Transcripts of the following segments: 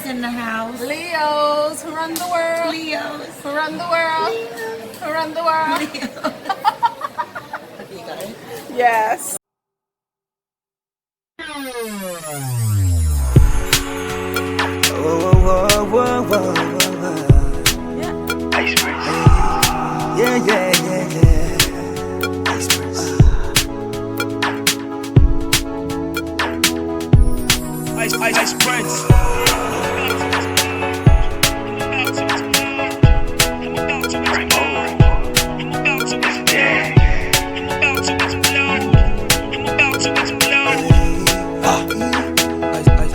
Leos in the house. Leos who run the world. Leos. Who run the world. Who run the world. You got it. Yes. Ice Prince. Ice Prince. Ice Prince.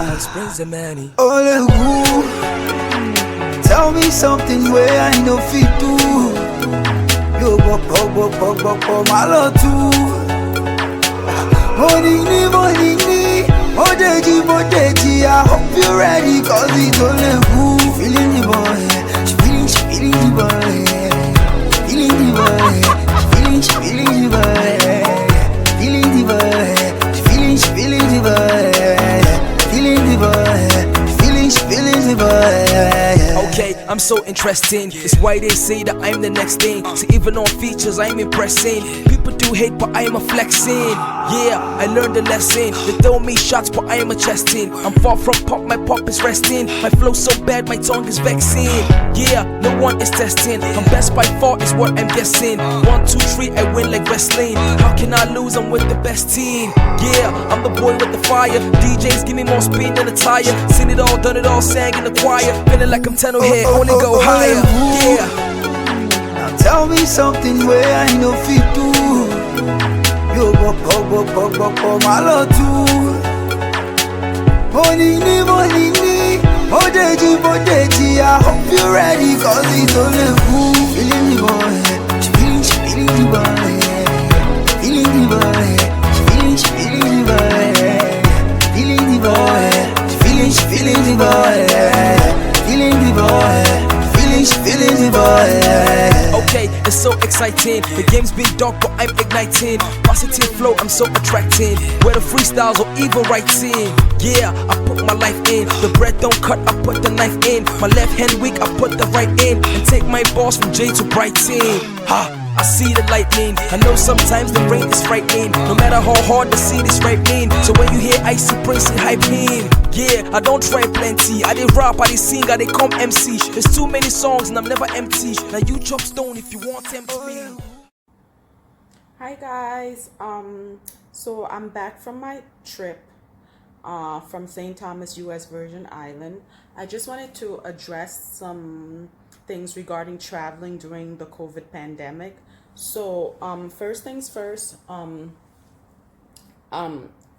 Ice Prince and Manny. Ole who tell me something where I know fit do. Yo bo my love too. Money, modeji. I hope you're ready, cause it's only who feeling the boy. She feeling the boy. Feeling the boy. She feeling the boy. Feeling the boy. She feeling the boy. Feeling the boy. She feeling the boy. Okay, I'm so interesting. It's why they say that I'm the next thing. See, even on features, I'm impressing. People do hate, but I'm a flexing. Yeah, I learned a lesson. They throw me shots, but I am a chesting. I'm far from pop, my pop is resting. My flow so bad, my tongue is vexing. Yeah, no one is testing. I'm best by far, is what I'm guessing. 1, 2, 3, I win like wrestling. How can I lose? I'm with the best team. Yeah, I'm the boy with the fire. DJs give me more spin than a tire. Seen it all, done it all, sang in the choir. Feeling like I'm 10 here, only go higher. Yeah. Now tell me something where I know fit do. Yo bo my love too. Money, modeji. I hope you're ready, cause it's only who feeling the boy. She feeling the boy. Feeling the boy. She feeling the boy. Feeling the boy. She feeling the boy. Feeling the boy. Feeling the boy. Okay, it's so exciting. The game's been dark, but I'm igniting. Positive flow, I'm so attracting. Whether freestyles or even writing. Yeah, I put my life in. The bread don't cut, I put the knife in. My left hand weak, I put the right in. And take my balls from J to Brighton. Ha! I see the lightning. I know sometimes the rain is frightening. No matter how hard the seed is ripening. So when you hear Icy Prince hyping, yeah, I don't try plenty. I did rap, I did sing, I did come MC. There's too many songs and I'm never empty. Now you chop stone if you want tempt me. Hi guys. So I'm back from my trip from St. Thomas, U.S. Virgin Island. I just wanted to address some things regarding traveling during the COVID pandemic. So first things first, I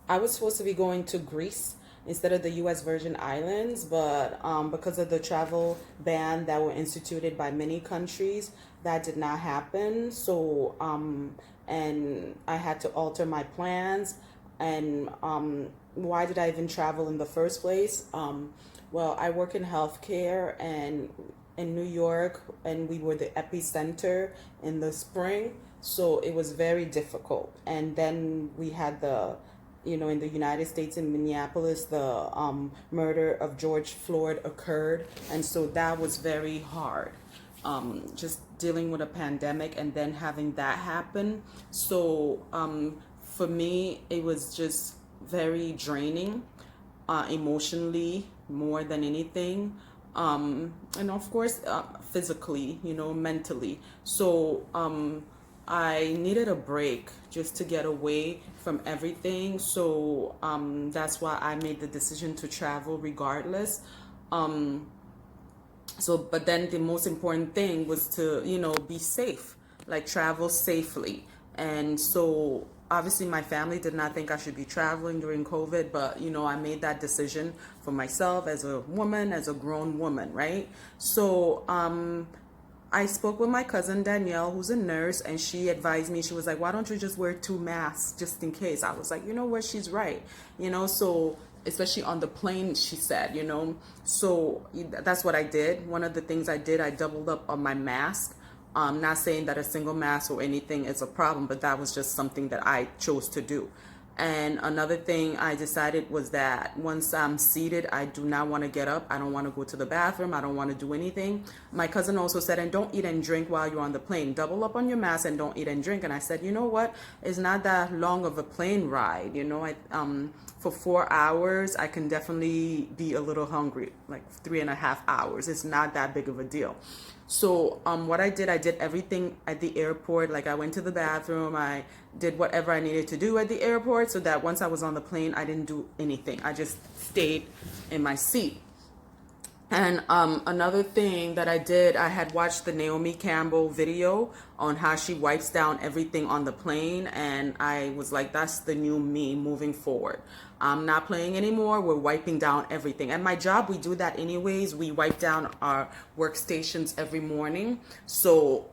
was supposed to be going to Greece instead of the U.S. Virgin Islands, but because of the travel ban that were instituted by many countries, that did not happen. So and I had to alter my plans. And why did I even travel in the first place? Well, I work in healthcare and in New York, and we were the epicenter in the spring, so it was very difficult. And then we had the, in the United States, in Minneapolis, the murder of George Floyd occurred, and so that was very hard. Just dealing with a pandemic and then having that happen. So for me, it was just very draining, emotionally more than anything. And of course, physically, mentally. So I needed a break just to get away from everything. So that's why I made the decision to travel regardless. But then the most important thing was to, be safe, like travel safely. And so obviously my family did not think I should be traveling during COVID, but I made that decision for myself as a woman, as a grown woman, right? So I spoke with my cousin Danielle, who's a nurse, and she advised me. She was like, why don't you just wear 2 masks just in case? I was like, you know what, she's right. So especially on the plane, she said, so that's what I did. One of the things I did, I doubled up on my mask. Not saying that a single mask or anything is a problem, but that was just something that I chose to do. And another thing I decided was that once I'm seated, I do not want to get up. I don't want to go to the bathroom. I don't want to do anything. My cousin also said, and don't eat and drink while you're on the plane. Double up on your mask and don't eat and drink. And I said, you know what? It's not that long of a plane ride. You know, for 4 hours, I can definitely be a little hungry, like 3.5 hours. It's not that big of a deal. So what I did everything at the airport. Like I went to the bathroom, I did whatever I needed to do at the airport so that once I was on the plane, I didn't do anything. I just stayed in my seat. And another thing that I did, I had watched the Naomi Campbell video on how she wipes down everything on the plane. And I was like, that's the new me moving forward. I'm not playing anymore. We're wiping down everything. At my job, we do that anyways. We wipe down our workstations every morning. So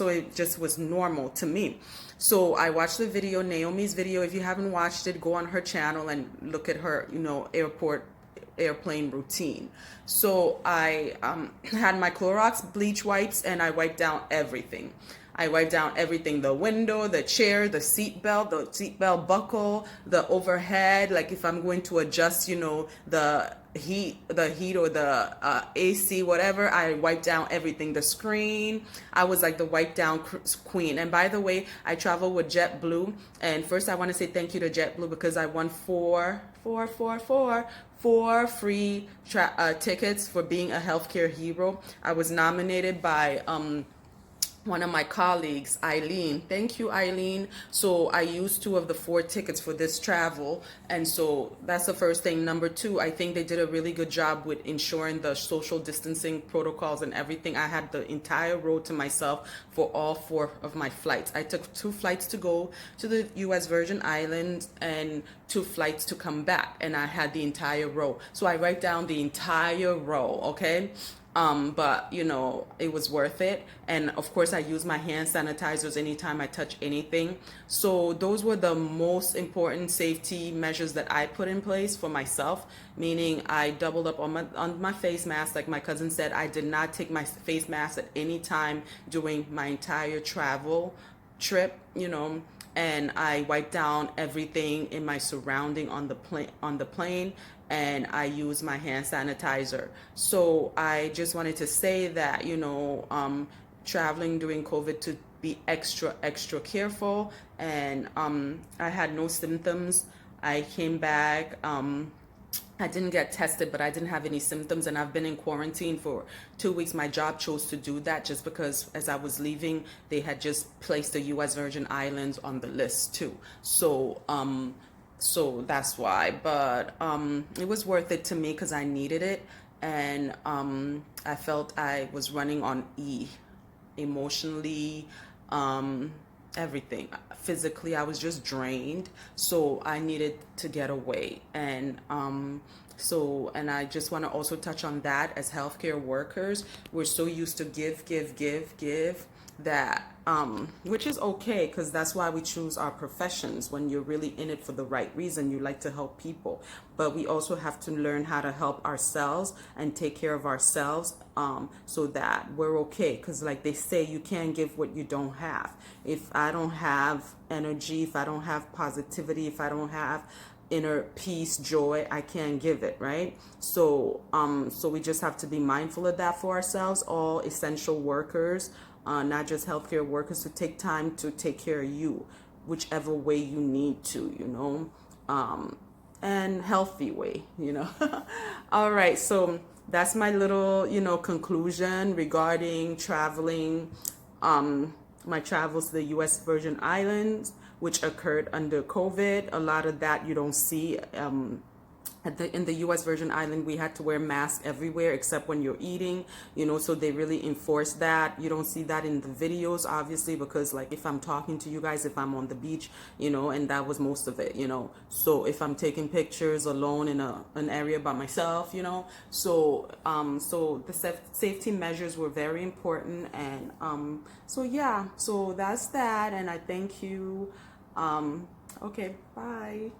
it just was normal to me. So I watched the video, Naomi's video. If you haven't watched it, go on her channel and look at her, airplane routine. So I had my Clorox bleach wipes and I wiped down everything. I wiped down everything, the window, the chair, the seatbelt buckle, the overhead. Like if I'm going to adjust, the heat or the AC, whatever, I wiped down everything, the screen. I was like the wipe down queen. And by the way, I travel with JetBlue. And first I want to say thank you to JetBlue because I won four free tickets for being a healthcare hero. I was nominated by one of my colleagues, Eileen. Thank you, Eileen. So I used 2 of the 4 tickets for this travel. And so that's the first thing. Number 2, I think they did a really good job with ensuring the social distancing protocols and everything. I had the entire row to myself for all 4 of my flights. I took 2 flights to go to the U.S. Virgin Islands and 2 flights to come back. And I had the entire row. So I write down the entire row, okay? But it was worth it. And of course I use my hand sanitizers anytime I touch anything. So those were the most important safety measures that I put in place for myself, meaning I doubled up on my face mask. Like my cousin said, I did not take my face mask at any time during my entire travel trip, and I wiped down everything in my surrounding on the plane, and I use my hand sanitizer. So I just wanted to say that, traveling during COVID to be extra careful. And I had no symptoms. I came back. I didn't get tested, but I didn't have any symptoms, and I've been in quarantine for 2 weeks. My job chose to do that just because as I was leaving, they had just placed the U.S. Virgin Islands on the list too. So that's why. But it was worth it to me because I needed it, and I felt I was running on E, emotionally, everything. Physically, I was just drained, so I needed to get away. And I just want to also touch on that. As healthcare workers, we're so used to give that, which is okay, because that's why we choose our professions. When you're really in it for the right reason, you like to help people. But we also have to learn how to help ourselves and take care of ourselves, so that we're okay. Because like they say, you can't give what you don't have. If I don't have energy, if I don't have positivity, if I don't have inner peace, joy, I can't give it, right? So we just have to be mindful of that for ourselves, all essential workers, not just healthcare workers, to take time to take care of you, whichever way you need to, and healthy way, All right, so that's my little, conclusion regarding traveling, my travels to the U.S. Virgin Islands, which occurred under COVID. A lot of that you don't see. In the U.S. Virgin Island, we had to wear masks everywhere except when you're eating, so they really enforced that. You don't see that in the videos, obviously, because like if I'm talking to you guys, if I'm on the beach, and that was most of it, so if I'm taking pictures alone in an area by myself, so the safety measures were very important. And so that's that. And I thank you. Okay, bye.